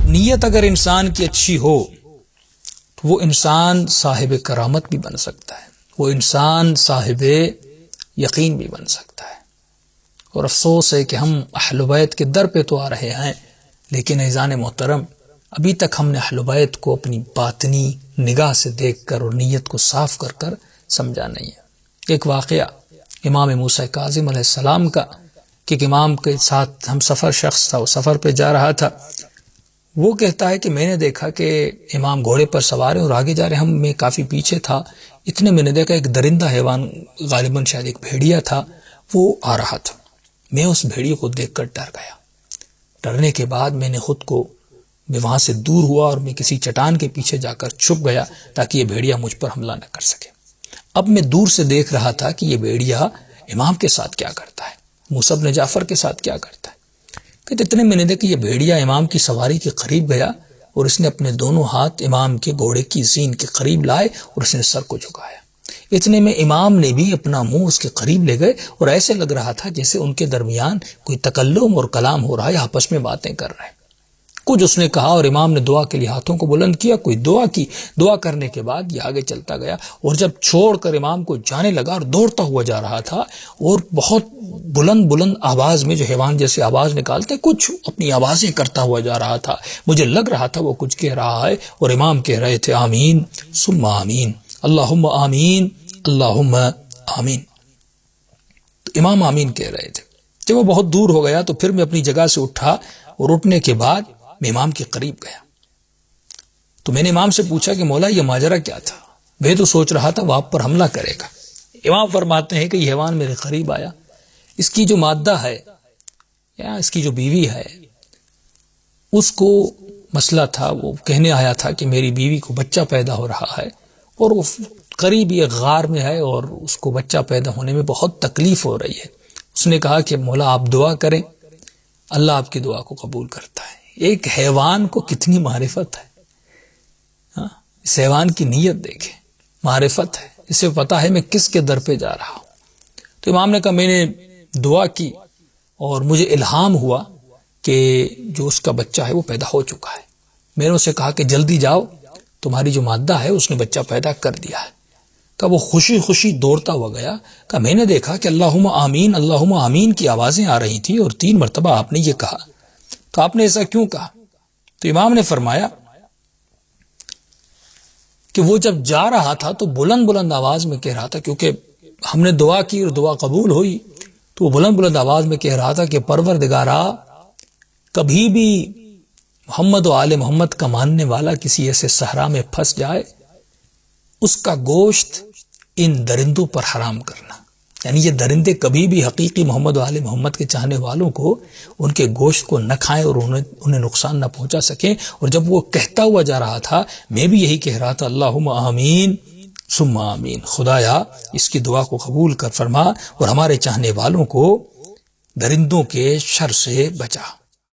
نیت اگر انسان کی اچھی ہو تو وہ انسان صاحب کرامت بھی بن سکتا ہے، وہ انسان صاحب یقین بھی بن سکتا ہے۔ اور افسوس ہے کہ ہم اہل بیت کے در پہ تو آ رہے ہیں، لیکن عزیزان محترم ابھی تک ہم نے اہل بیت کو اپنی باطنی نگاہ سے دیکھ کر اور نیت کو صاف کر کر سمجھا نہیں ہے۔ ایک واقعہ امام موسیٰ کاظم علیہ السلام کا کہ ایک امام کے ساتھ ہم سفر شخص تھا، وہ سفر پہ جا رہا تھا، وہ کہتا ہے کہ میں نے دیکھا کہ امام گھوڑے پر سوار ہیں اور آگے جا رہے ہیں، میں کافی پیچھے تھا، اتنے میں نے دیکھا ایک درندہ حیوان، غالباً شاید ایک بھیڑیا تھا، وہ آ رہا تھا۔ میں اس بھیڑیے کو دیکھ کر ڈر گیا۔ ڈرنے کے بعد میں نے خود کو میں وہاں سے دور ہوا اور میں کسی چٹان کے پیچھے جا کر چھپ گیا تاکہ یہ بھیڑیا مجھ پر حملہ نہ کر سکے۔ اب میں دور سے دیکھ رہا تھا کہ یہ بھیڑیا امام کے ساتھ کیا کرتا ہے، موسیٰ بن جعفر کے ساتھ کیا کرتا ہے۔ کہ اتنے میں نے دیکھا کہ یہ بھیڑیا امام کی سواری کے قریب گیا اور اس نے اپنے دونوں ہاتھ امام کے گھوڑے کی زین کے قریب لائے اور اس نے سر کو جھکایا۔ اتنے میں امام نے بھی اپنا منہ اس کے قریب لے گئے اور ایسے لگ رہا تھا جیسے ان کے درمیان کوئی تکلم اور کلام ہو رہا ہے، آپس میں باتیں کر رہے ہیں۔ کچھ اس نے کہا اور امام نے دعا کے لیے ہاتھوں کو بلند کیا، کوئی دعا کی، دعا کرنے کے بعد یہ آگے چلتا گیا اور جب چھوڑ کر امام کو جانے لگا اور دوڑتا ہوا جا رہا تھا اور بہت بلند آواز میں، جو حیوان جیسے آواز نکالتے کچھ اپنی آوازیں کرتا ہوا جا رہا تھا، مجھے لگ رہا تھا وہ کچھ کہہ رہا ہے اور امام کہہ رہے تھے آمین ثم آمین، اللہم آمین اللہم آمین۔ تو امام آمین کہہ رہے تھے۔ جب وہ بہت دور ہو گیا تو پھر میں اپنی جگہ سے اٹھا اور اٹھنے کے بعد میں امام کے قریب گیا تو میں نے امام سے پوچھا کہ مولا یہ ماجرا کیا تھا؟ میں تو سوچ رہا تھا وہ آپ پر حملہ کرے گا۔ امام فرماتے ہیں کہ یہ حیوان میرے قریب آیا، اس کی جو مادہ ہے یا اس کی جو بیوی ہے اس کو مسئلہ تھا، وہ کہنے آیا تھا کہ میری بیوی کو بچہ پیدا ہو رہا ہے اور وہ قریب یہ غار میں ہے اور اس کو بچہ پیدا ہونے میں بہت تکلیف ہو رہی ہے۔ اس نے کہا کہ مولا آپ دعا کریں، اللہ آپ کی دعا کو قبول کرتا ہے۔ ایک حیوان کو کتنی معرفت ہے، اس حیوان کی نیت دیکھیں، معرفت ہے، اسے پتا ہے میں کس کے در پہ جا رہا ہوں۔ تو امام نے کہا میں نے دعا کی اور مجھے الہام ہوا کہ جو اس کا بچہ ہے وہ پیدا ہو چکا ہے۔ میں نے اسے کہا کہ جلدی جاؤ، تمہاری جو مادہ ہے اس نے بچہ پیدا کر دیا ہے۔ کہ وہ خوشی خوشی دوڑتا ہوا گیا۔ کہ میں نے دیکھا کہ اللہم آمین کی آوازیں آ رہی تھی اور 3 مرتبہ آپ نے یہ کہا۔ تو آپ نے ایسا کیوں کہا؟ تو امام نے فرمایا کہ وہ جب جا رہا تھا تو بلند آواز میں کہہ رہا تھا، کیونکہ ہم نے دعا کی اور دعا قبول ہوئی، تو وہ بلند آواز میں کہہ رہا تھا کہ پروردگارا کبھی بھی محمد و آل محمد کا ماننے والا کسی ایسے صحرا میں پھنس جائے، اس کا گوشت ان درندوں پر حرام کرنا۔ یعنی یہ درندے کبھی بھی حقیقی محمد و آل محمد کے چاہنے والوں کو ان کے گوشت کو نہ کھائیں اور انہیں نقصان نہ پہنچا سکیں۔ اور جب وہ کہتا ہوا جا رہا تھا میں بھی یہی کہہ رہا تھا اللہم آمین ثم آمین، خدایا اس کی دعا کو قبول کر فرما اور ہمارے چاہنے والوں کو درندوں کے شر سے بچا۔